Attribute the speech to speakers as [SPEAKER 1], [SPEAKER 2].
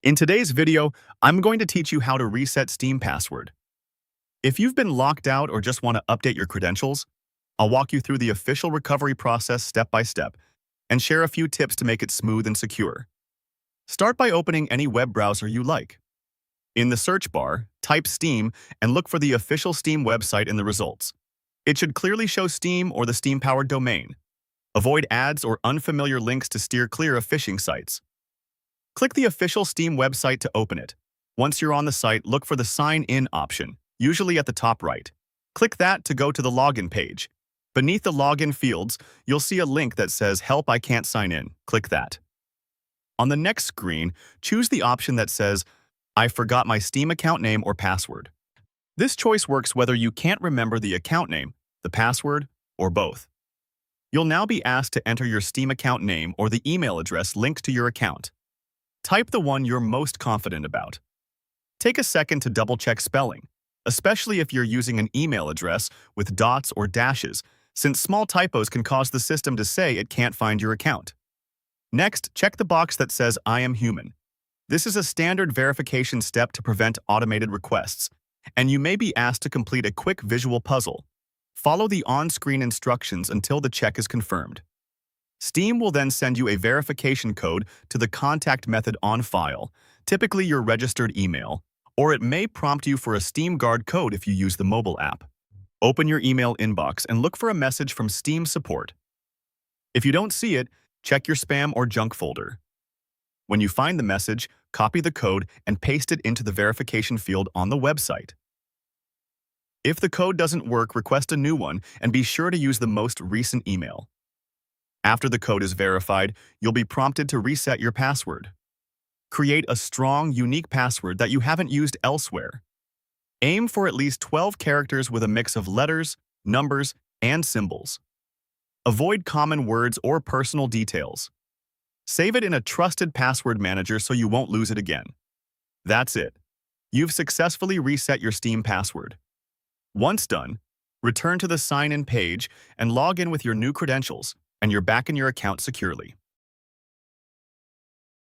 [SPEAKER 1] In today's video, I'm going to teach you how to reset Steam password. If you've been locked out or just want to update your credentials, I'll walk you through the official recovery process step by step and share a few tips to make it smooth and secure. Start by opening any web browser you like. In the search bar, type Steam and look for the official Steam website in the results. It should clearly show Steam or the Steam-powered domain. Avoid ads or unfamiliar links to steer clear of phishing sites. Click the official Steam website to open it. Once you're on the site, look for the Sign In option, usually at the top right. Click that to go to the login page. Beneath the login fields, you'll see a link that says Help, I can't sign in. Click that. On the next screen, choose the option that says I forgot my Steam account name or password. This choice works whether you can't remember the account name, the password, or both. You'll now be asked to enter your Steam account name or the email address linked to your account. Type the one you're most confident about. Take a second to double-check spelling, especially if you're using an email address with dots or dashes, since small typos can cause the system to say it can't find your account. Next, check the box that says I am human. This is a standard verification step to prevent automated requests, and you may be asked to complete a quick visual puzzle. Follow the on-screen instructions until the check is confirmed. Steam will then send you a verification code to the contact method on file, typically your registered email, or it may prompt you for a Steam Guard code if you use the mobile app. Open your email inbox and look for a message from Steam support. If you don't see it, check your spam or junk folder. When you find the message, copy the code and paste it into the verification field on the website. If the code doesn't work, request a new one and be sure to use the most recent email. After the code is verified, you'll be prompted to reset your password. Create a strong, unique password that you haven't used elsewhere. Aim for at least 12 characters with a mix of letters, numbers, and symbols. Avoid common words or personal details. Save it in a trusted password manager so you won't lose it again. That's it. You've successfully reset your Steam password. Once done, return to the sign-in page and log in with your new credentials, and you're back in your account securely.